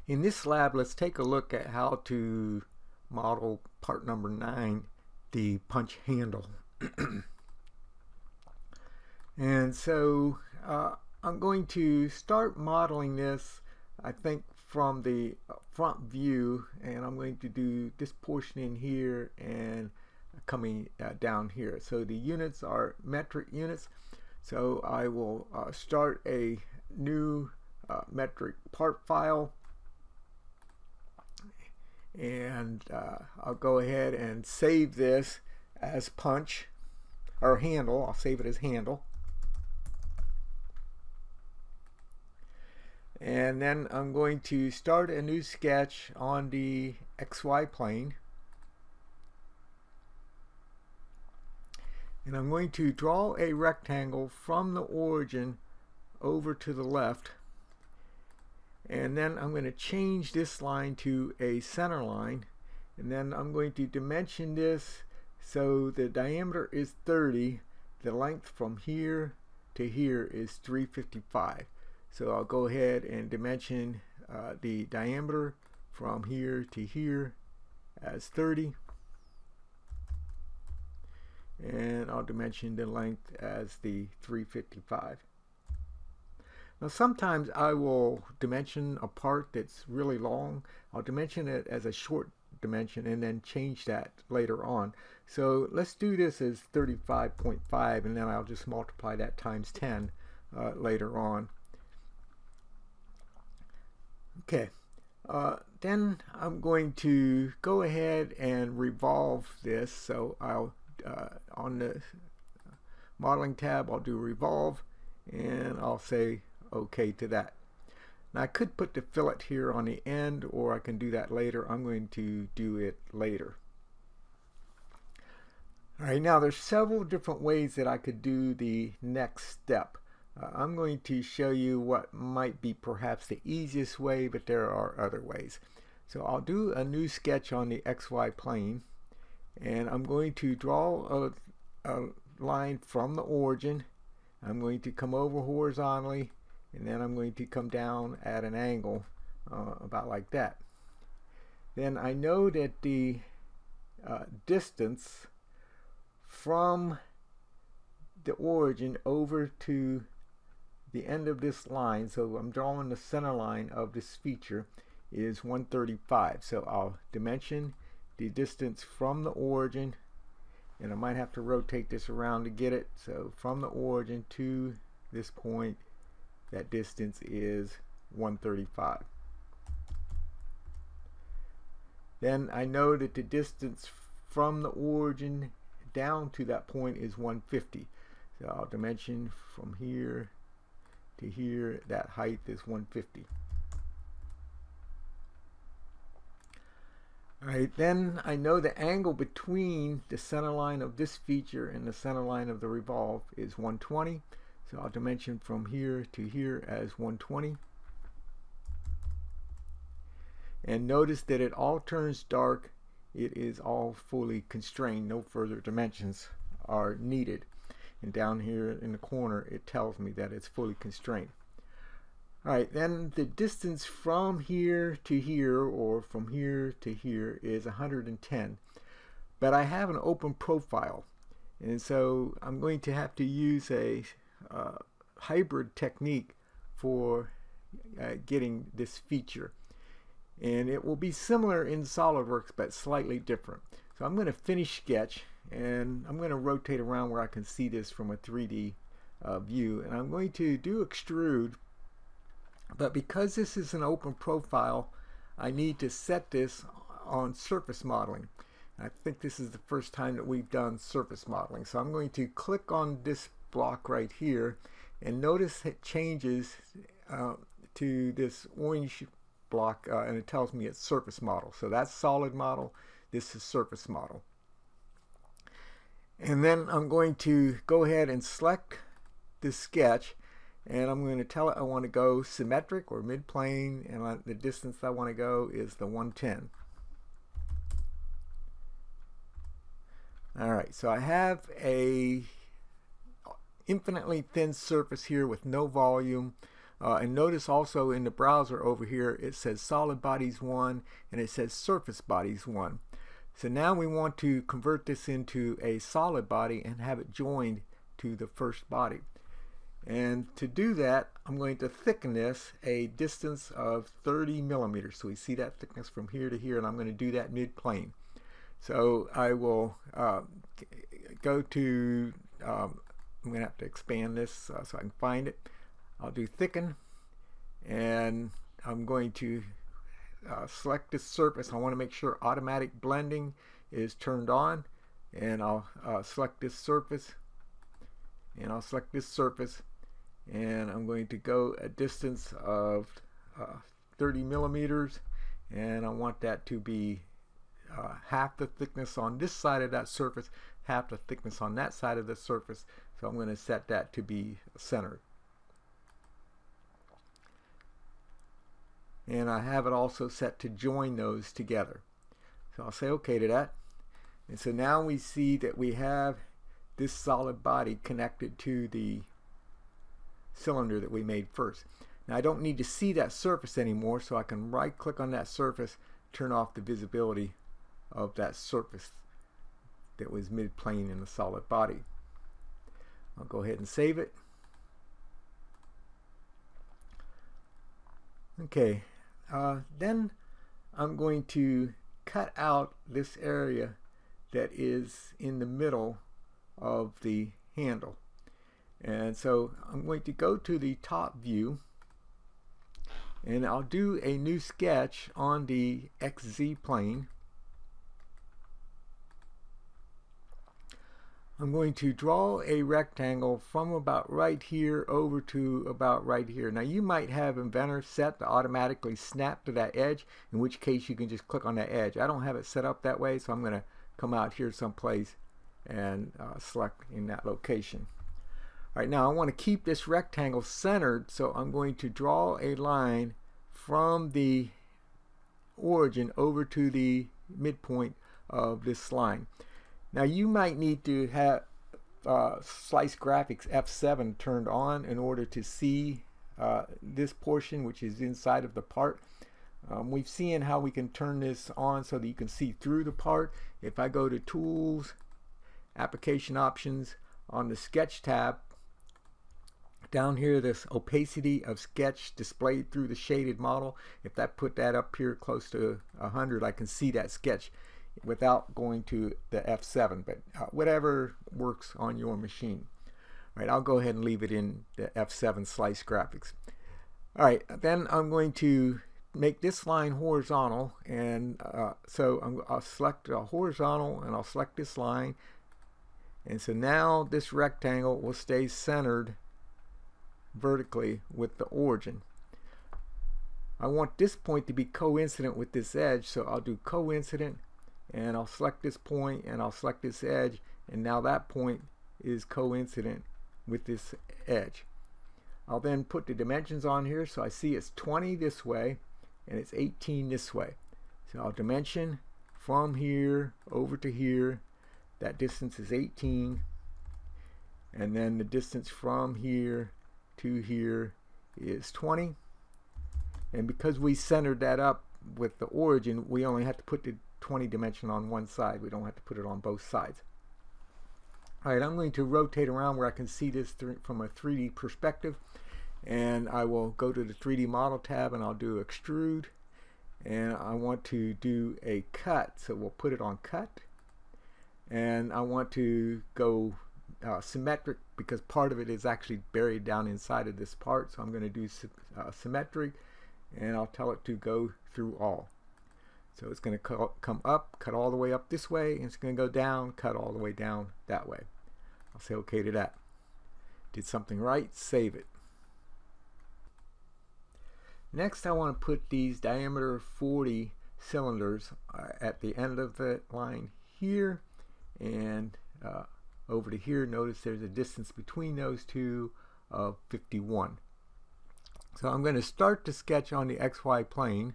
In this lab, let's take a look at how to model part number 9, the punch handle. And so I'm going to start modeling this, I think, from the front view, and I'm going to do this portion in here and coming down here. So the units are metric units. So I will start a new metric part file, and I'll go ahead and save this as punch or handle. I'll save it as handle. And then I'm going to start a new sketch on the XY plane. And I'm going to draw a rectangle from the origin over to the left. And then I'm going to change this line to a center line. And then I'm going to dimension this so the diameter is 30. The length from here to here is 355. So I'll go ahead and dimension the diameter from here to here as 30. And I'll dimension the length as the 355. Now sometimes I will dimension a part that's really long. I'll dimension it as a short dimension and then change that later on. So let's do this as 35.5, and then I'll just multiply that times 10 later on. Okay, then I'm going to go ahead and revolve this. So I'll on the modeling tab, I'll do revolve, and I'll say OK to that. Now I could put the fillet here on the end, or I can do that later. I'm going to do it later. All right, now there's several different ways that I could do the next step. I'm going to show you what might be perhaps the easiest way, but there are other ways. So I'll do a new sketch on the XY plane, and I'm going to draw a line from the origin. I'm going to come over horizontally, and then I'm going to come down at an angle about like that. Then I know that the distance from the origin over to the end of this line, so I'm drawing the center line of this feature, is 135. So I'll dimension the distance from the origin, and I might have to rotate this around to get it. So from the origin to this point, that distance is 135. Then I know that the distance from the origin down to that point is 150. So I'll dimension from here to here, that height is 150. Alright, then I know the angle between the center line of this feature and the center line of the revolve is 120. So I'll dimension from here to here as 120. And notice that it all turns dark. It is all fully constrained. No further dimensions are needed. And down here in the corner, it tells me that it's fully constrained. All right, then the distance from here to here, or from here to here, is 110. But I have an open profile, and so I'm going to have to use a hybrid technique for getting this feature. And it will be similar in SolidWorks, but slightly different. So I'm going to finish sketch, and I'm going to rotate around where I can see this from a 3D view, and I'm going to do extrude. But because this is an open profile, I need to set this on surface modeling. I think this is the first time that we've done surface modeling. So I'm going to click on this block right here, and notice it changes to this orange block, and it tells me it's surface model. So that's solid model, this is surface model. And then I'm going to go ahead and select this sketch, and I'm going to tell it I want to go symmetric or mid-plane, and the distance I want to go is the 110. Alright, so I have a infinitely thin surface here with no volume. And notice also in the browser over here it says solid bodies 1 and it says surface bodies 1. So now we want to convert this into a solid body and have it joined to the first body. And to do that, I'm going to thicken this a distance of 30 millimeters. So we see that thickness from here to here, and I'm going to do that mid-plane. So I will go to, I'm going to have to expand this so I can find it. I'll do thicken, and I'm going to select this surface. I want to make sure automatic blending is turned on, and I'll select this surface, and I'll select this surface, and I'm going to go a distance of 30 millimeters, and I want that to be half the thickness on this side of that surface, half the thickness on that side of the surface. So I'm going to set that to be centered. And I have it also set to join those together. So I'll say OK to that. And so now we see that we have this solid body connected to the cylinder that we made first. Now I don't need to see that surface anymore, so I can right click on that surface, turn off the visibility of that surface that was mid-plane in the solid body. I'll go ahead and save it. Okay, then I'm going to cut out this area that is in the middle of the handle. And so I'm going to go to the top view, and I'll do a new sketch on the XZ plane. I'm going to draw a rectangle from about right here over to about right here. Now you might have Inventor set to automatically snap to that edge, in which case you can just click on that edge. I don't have it set up that way, so I'm going to come out here someplace and select in that location. All right, now I want to keep this rectangle centered, so I'm going to draw a line from the origin over to the midpoint of this line. Now you might need to have Slice Graphics F7 turned on in order to see this portion, which is inside of the part. We've seen how we can turn this on so that you can see through the part. If I go to Tools, Application Options, on the Sketch tab, down here this opacity of sketch displayed through the shaded model, if I put that up here close to 100, I can see that sketch without going to the F7, but whatever works on your machine. All right, I'll go ahead and leave it in the F7 Slice Graphics. All right, then I'm going to make this line horizontal, and so I'll select a horizontal, and I'll select this line, and so now this rectangle will stay centered vertically with the origin. I want this point to be coincident with this edge, so I'll do coincident, and I'll select this point, and I'll select this edge, and now that point is coincident with this edge. I'll then put the dimensions on here, so I see it's 20 this way and it's 18 this way. So I'll dimension from here over to here. That distance is 18, and then the distance from here to here is 20. And because we centered that up with the origin, we only have to put the 20 dimension on one side. We don't have to put it on both sides. All right, I'm going to rotate around where I can see this from a 3D perspective, and I will go to the 3D model tab, and I'll do extrude, and I want to do a cut, so we'll put it on cut, and I want to go symmetric because part of it is actually buried down inside of this part, so I'm going to do symmetric, and I'll tell it to go through all. So it's going to come up, cut all the way up this way, and it's going to go down, cut all the way down that way. I'll say OK to that. Did something right, save it. Next I want to put these diameter 40 cylinders at the end of the line here, and over to here. Notice there's a distance between those two of 51. So I'm going to start to sketch on the XY plane.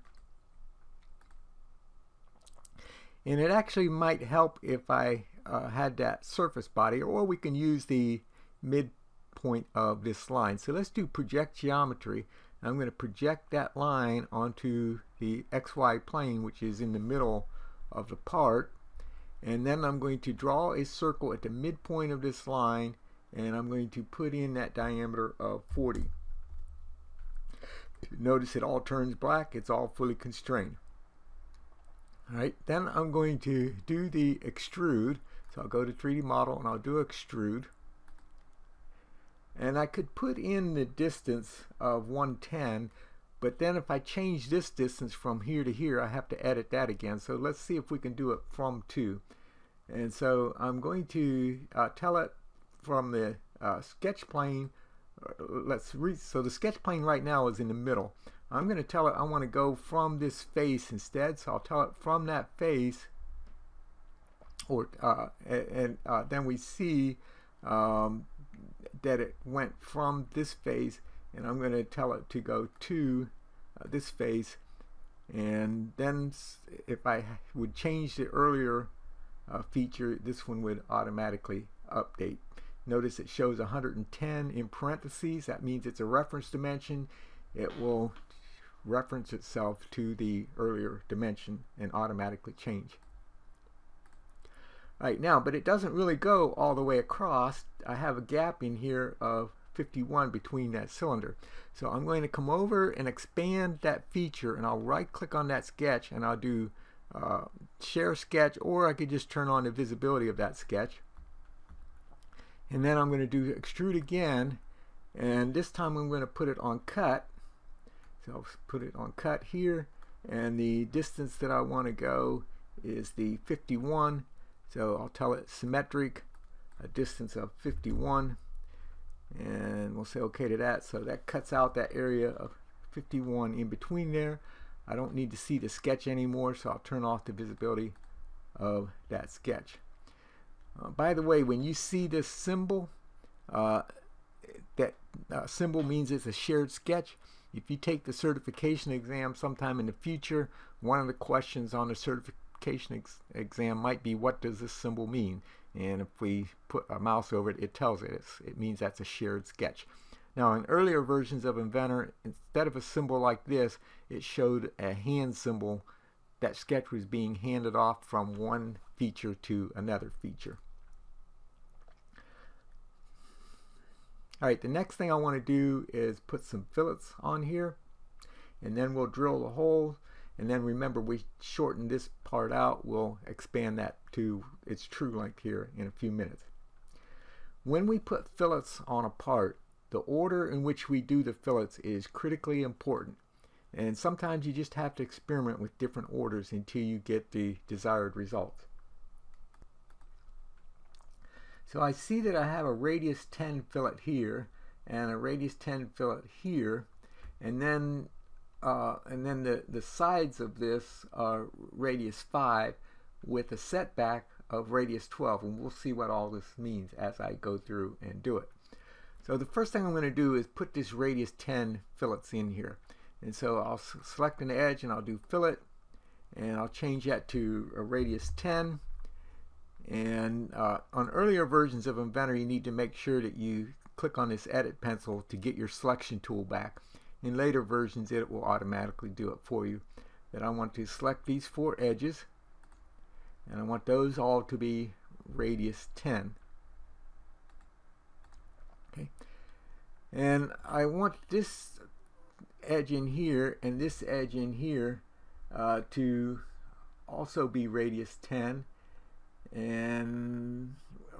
And it actually might help if I had that surface body, or we can use the midpoint of this line. So let's do project geometry. I'm going to project that line onto the XY plane, which is in the middle of the part, and then I'm going to draw a circle at the midpoint of this line, and I'm going to put in that diameter of 40. Notice it all turns black. It's all fully constrained. Alright, then I'm going to do the extrude. So I'll go to 3D model and I'll do extrude. And I could put in the distance of 110, but then if I change this distance from here to here, I have to edit that again. So let's see if we can do it from to. And so I'm going to tell it from the sketch plane. So the sketch plane right now is in the middle. I'm going to tell it I want to go from this face instead. So I'll tell it from that face, or then we see that it went from this face, and I'm going to tell it to go to this face. And then if I would change the earlier feature, this one would automatically update. Notice it shows 110 in parentheses. That means it's a reference dimension. It will reference itself to the earlier dimension and automatically change. Right now, but it doesn't really go all the way across. I have a gap in here of 51 between that cylinder. So I'm going to come over and expand that feature, and I'll right click on that sketch and I'll do share sketch, or I could just turn on the visibility of that sketch. And then I'm going to do extrude again, and this time I'm going to put it on cut. So I'll put it on cut here, and the distance that I want to go is the 51. So I'll tell it symmetric, a distance of 51, and we'll say OK to that. So that cuts out that area of 51 in between there. I don't need to see the sketch anymore, so I'll turn off the visibility of that sketch. By the way, when you see this symbol, that symbol means it's a shared sketch. If you take the certification exam sometime in the future, one of the questions on the certification exam might be, what does this symbol mean? And if we put a mouse over it, it tells it. It means that's a shared sketch. Now, in earlier versions of Inventor, instead of a symbol like this, it showed a hand symbol. That sketch was being handed off from one feature to another feature. Alright, the next thing I want to do is put some fillets on here, and then we'll drill the hole, and then remember we shortened this part out. We'll expand that to its true length here in a few minutes. When we put fillets on a part, the order in which we do the fillets is critically important, and sometimes you just have to experiment with different orders until you get the desired results. So I see that I have a radius 10 fillet here and a radius 10 fillet here, and then the sides of this are radius 5 with a setback of radius 12, and we'll see what all this means as I go through and do it. So the first thing I'm going to do is put this radius 10 fillets in here, and so I'll select an edge and I'll do fillet, and I'll change that to a radius 10. And on earlier versions of Inventor, you need to make sure that you click on this edit pencil to get your selection tool back. In later versions, it will automatically do it for you. Then I want to select these 4 edges, and I want those all to be radius 10. Okay, and I want this edge in here and this edge in here to also be radius 10. And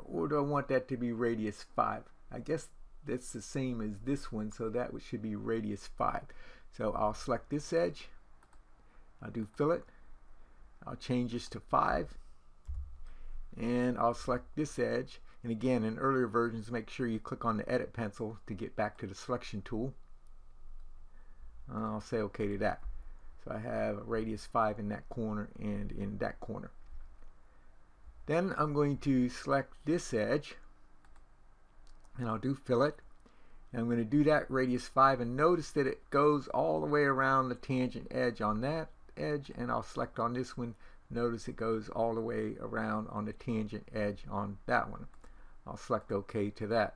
or do I want that to be radius 5? I guess that's the same as this one, so that should be radius 5. So I'll select this edge, I'll do fillet, I'll change this to 5, and I'll select this edge. And again, in earlier versions, make sure you click on the edit pencil to get back to the selection tool. I'll say OK to that. So I have a radius 5 in that corner and in that corner. Then I'm going to select this edge, and I'll do fillet, and I'm going to do that radius 5, and notice that it goes all the way around the tangent edge on that edge, and I'll select on this one. Notice it goes all the way around on the tangent edge on that one. I'll select OK to that.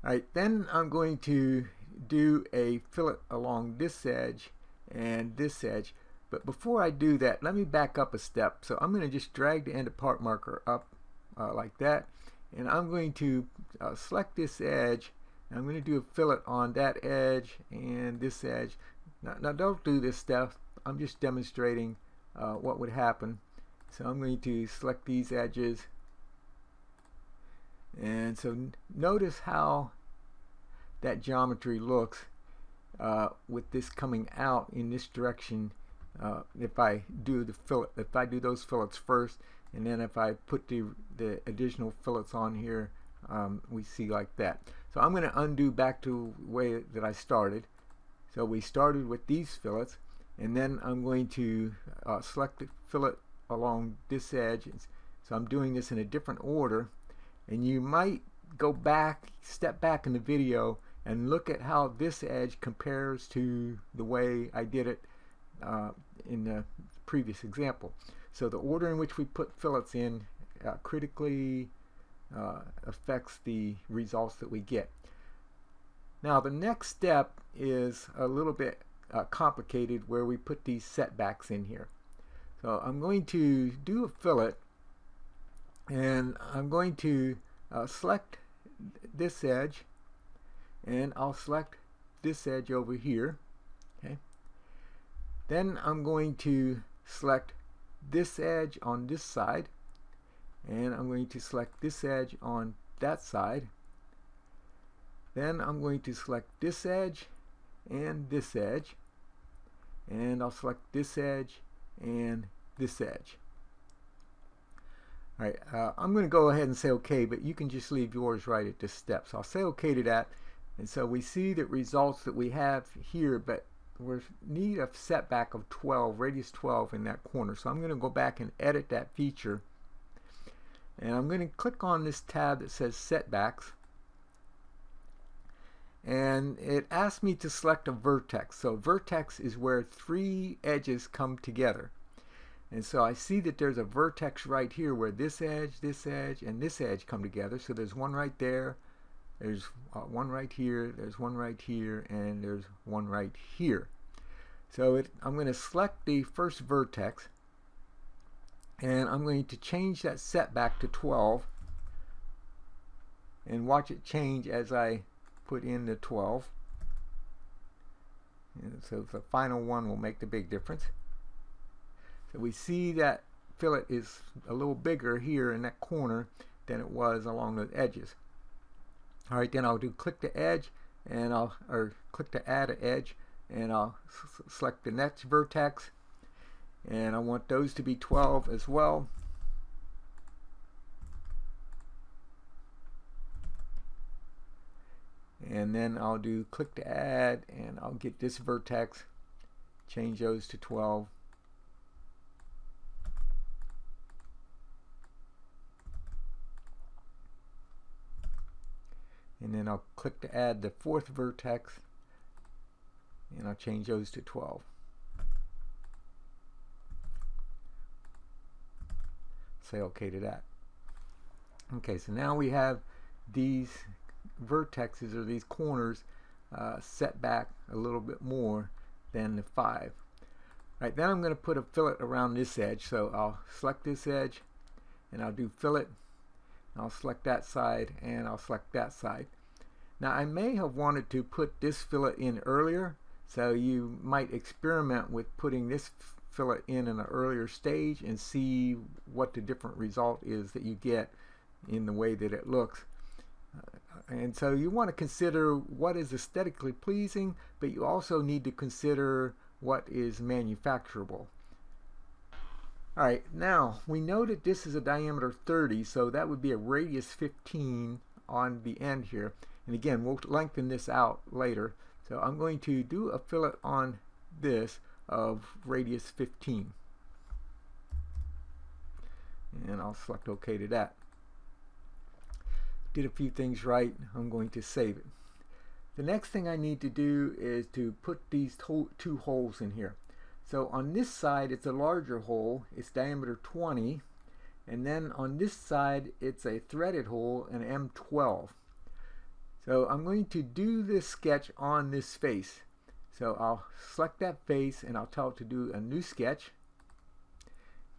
Alright, then I'm going to do a fillet along this edge and this edge. But before I do that, let me back up a step. So I'm going to just drag the end of part marker up like that. And I'm going to select this edge. And I'm going to do a fillet on that edge and this edge. Now don't do this stuff. I'm just demonstrating what would happen. So I'm going to select these edges. And so notice how that geometry looks with this coming out in this direction. If I do the fillet, if I do those fillets first, and then if I put the additional fillets on here, we see like that. So I'm going to undo back to the way that I started. So we started with these fillets, and then I'm going to select the fillet along this edge. So I'm doing this in a different order, and you might go back, step back in the video and look at how this edge compares to the way I did it in the previous example. So the order in which we put fillets in critically affects the results that we get. Now the next step is a little bit complicated, where we put these setbacks in here. So I'm going to do a fillet, and I'm going to select this edge, and I'll select this edge over here. Okay. Then I'm going to select this edge on this side, and I'm going to select this edge on that side. Then I'm going to select this edge and this edge, and I'll select this edge and this edge. Alright, I'm going to go ahead and say OK, but you can just leave yours right at this step. So I'll say OK to that, and so we see the results that we have here, but we need a setback of 12, radius 12 in that corner. So I'm going to go back and edit that feature, and I'm going to click on this tab that says setbacks, and it asks me to select a vertex. So vertex is where three edges come together, and so I see that there's a vertex right here where this edge, and this edge come together. So there's one right there, there's one right here, there's one right here, and there's one right here. So I'm going to select the first vertex, and I'm going to change that setback to 12, and watch it change as I put in the 12. And so the final one will make the big difference. So we see that fillet is a little bigger here in that corner than it was along the edges. Alright, then I'll do click to edge, and or click to add an edge, and I'll select the next vertex, and I want those to be 12 as well. And then I'll do click to add, and I'll get this vertex, change those to 12. And then I'll click to add the fourth vertex, and I'll change those to 12. Say OK to that. Okay, so now we have these vertexes, or these corners, set back a little bit more than the 5. Right, then I'm going to put a fillet around this edge. So I'll select this edge, and I'll do fillet. I'll select that side, and I'll select that side. Now I may have wanted to put this fillet in earlier, so you might experiment with putting this fillet in an earlier stage and see what the different result is that you get in the way that it looks. And so you want to consider what is aesthetically pleasing, but you also need to consider what is manufacturable. Alright, now we know that this is a diameter 30, so that would be a radius 15 on the end here. And again, we'll lengthen this out later. So I'm going to do a fillet on this of radius 15. And I'll select OK to that. Did a few things right. I'm going to save it. The next thing I need to do is to put these two holes in here. So on this side it's a larger hole, it's diameter 20, and then on this side it's a threaded hole, an M12. So I'm going to do this sketch on this face. So I'll select that face and I'll tell it to do a new sketch.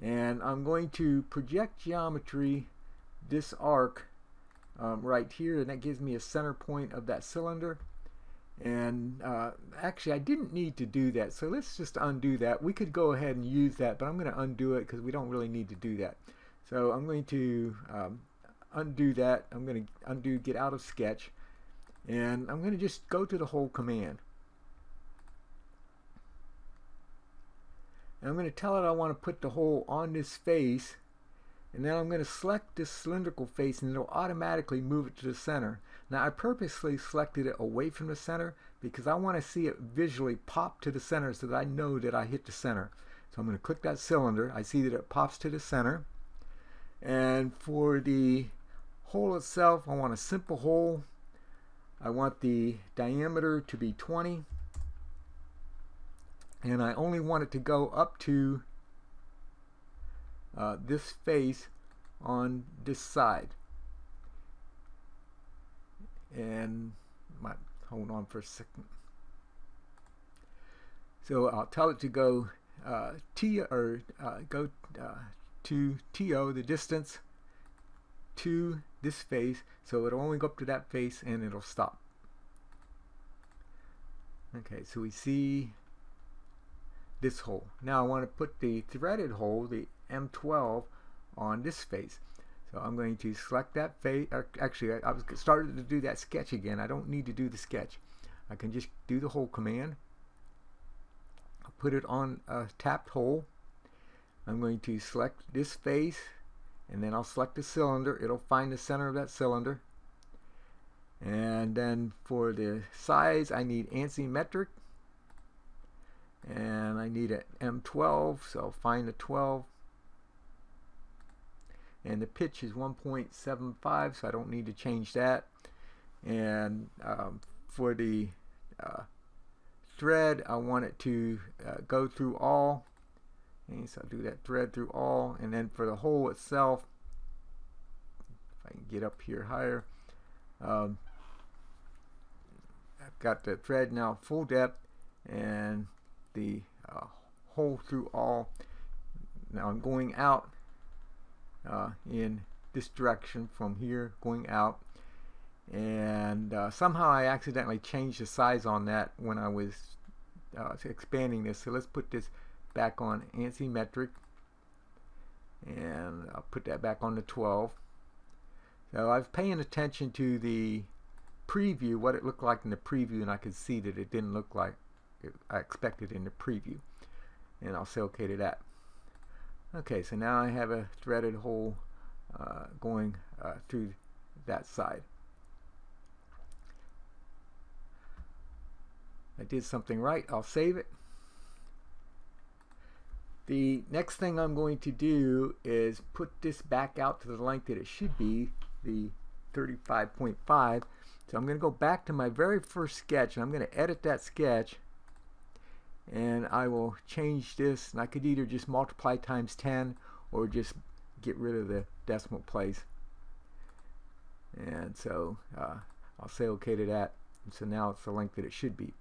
And I'm going to project geometry this arc right here, and that gives me a center point of that cylinder. And actually I didn't need to do that, so let's just undo that. We could go ahead and use that, but I'm going to undo it because we don't really need to do that. So I'm going to undo that. I'm going to undo get out of sketch, and I'm going to just go to the hole command. And I'm going to tell it I want to put the hole on this face, and then I'm going to select this cylindrical face and it'll automatically move it to the center. Now I purposely selected it away from the center because I want to see it visually pop to the center so that I know that I hit the center. So I'm going to click that cylinder. I see that it pops to the center. And for the hole itself, I want a simple hole. I want the diameter to be 20. And I only want it to go up to this face on this side. And hold on for a second. So I'll tell it to go go to TO, the distance to this face, so it'll only go up to that face and it'll stop. Okay, so we see this hole. Now I want to put the threaded hole, the M12, on this face. So I'm going to select that face. Actually, I was started to do that sketch again. I don't need to do the sketch. I can just do the hole command. I'll put it on a tapped hole. I'm going to select this face, and then I'll select the cylinder. It'll find the center of that cylinder. And then for the size, I need ANSI metric. And I need an M12, so I'll find the 12. And the pitch is 1.75, so I don't need to change that. And for the thread, I want it to go through all. And so I'll do that thread through all. And then for the hole itself, if I can get up here higher, I've got the thread now full depth and the hole through all. Now I'm going out in this direction from here, going out, and somehow I accidentally changed the size on that when I was expanding this. So let's put this back on ANSI metric, and I'll put that back on the 12. So I was paying attention to the preview, what it looked like in the preview, and I could see that it didn't look like I expected in the preview, and I'll say OK to that. Okay, so now I have a threaded hole going through that side. I did something right. I'll save it. The next thing I'm going to do is put this back out to the length that it should be, the 35.5. So I'm going to go back to my very first sketch, and I'm going to edit that sketch. And I will change this, and I could either just multiply times 10 or just get rid of the decimal place. And so I'll say OK to that. And so now it's the length that it should be.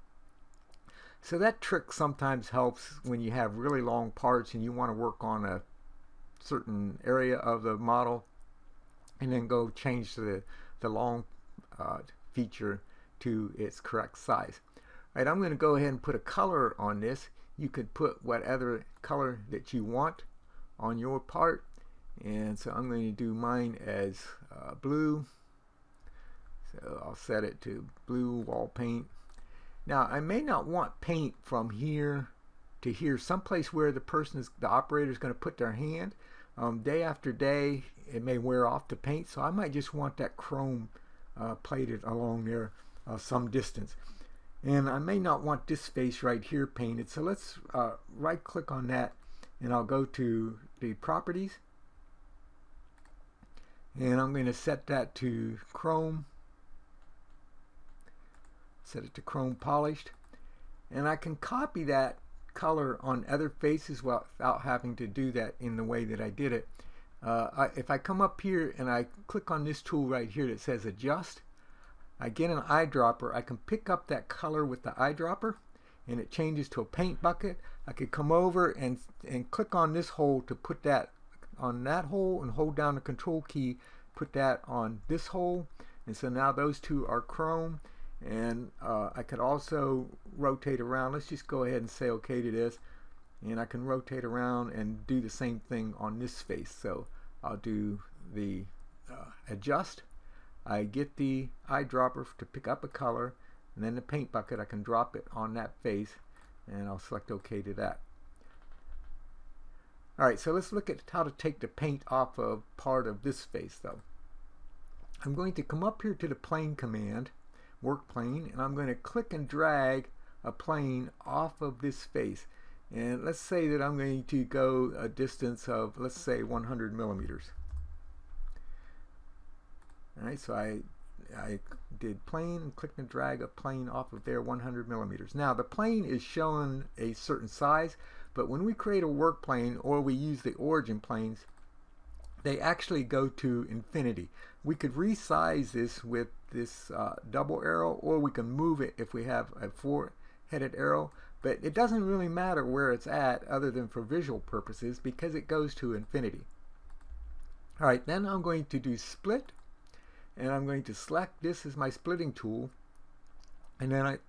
So that trick sometimes helps when you have really long parts and you want to work on a certain area of the model, and then go change the long feature to its correct size. Right, I'm going to go ahead and put a color on this. You could put whatever color that you want on your part, and so I'm going to do mine as blue. So I'll set it to blue wall paint. Now I may not want paint from here to here, someplace where the operator is going to put their hand. Day after day it may wear off the paint, so I might just want that chrome plated along there some distance. And I may not want this face right here painted, so let's right click on that, and I'll go to the properties, and I'm going to set that to chrome, set it to chrome polished, and I can copy that color on other faces without having to do that in the way that I did it. If I come up here and I click on this tool right here that says adjust, I get an eyedropper. I can pick up that color with the eyedropper and it changes to a paint bucket. I could come over and click on this hole to put that on that hole and hold down the control key, put that on this hole, and so now those two are chrome. And I could also rotate around. Let's just go ahead and say okay to this, and I can rotate around and do the same thing on this face. So I'll do the adjust. I get the eyedropper to pick up a color, and then the paint bucket, I can drop it on that face, and I'll select OK to that. Alright, so let's look at how to take the paint off of part of this face though. I'm going to come up here to the plane command, work plane, and I'm going to click and drag a plane off of this face. And let's say that I'm going to go a distance of, let's say, 100 millimeters. Alright, so I did plane and click and drag a plane off of there 100 millimeters. Now the plane is showing a certain size, but when we create a work plane or we use the origin planes, they actually go to infinity. We could resize this with this double arrow, or we can move it if we have a four-headed arrow, but it doesn't really matter where it's at other than for visual purposes because it goes to infinity. Alright, then I'm going to do split, and I'm going to select this as my splitting tool, and then it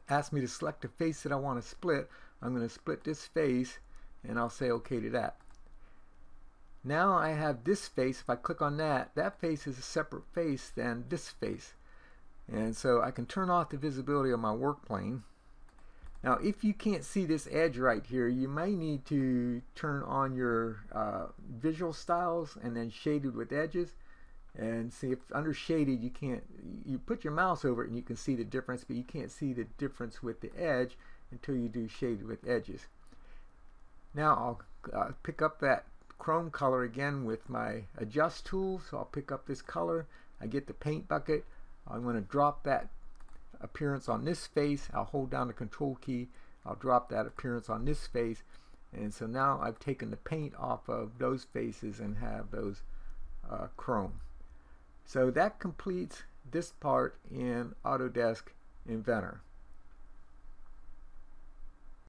asks me to select the face that I want to split. I'm going to split this face, and I'll say OK to that. Now I have this face. If I click on that, that face is a separate face than this face, and so I can turn off the visibility of my work plane. Now if you can't see this edge right here, you may need to turn on your visual styles and then shaded with edges, and see if under shaded you put your mouse over it and you can see the difference, but you can't see the difference with the edge until you do shaded with edges. Now I'll pick up that chrome color again with my adjust tool, so I'll pick up this color. I get the paint bucket. I'm going to drop that appearance on this face. I'll hold down the control key. I'll drop that appearance on this face, and so now I've taken the paint off of those faces and have those chrome. So that completes this part in Autodesk Inventor.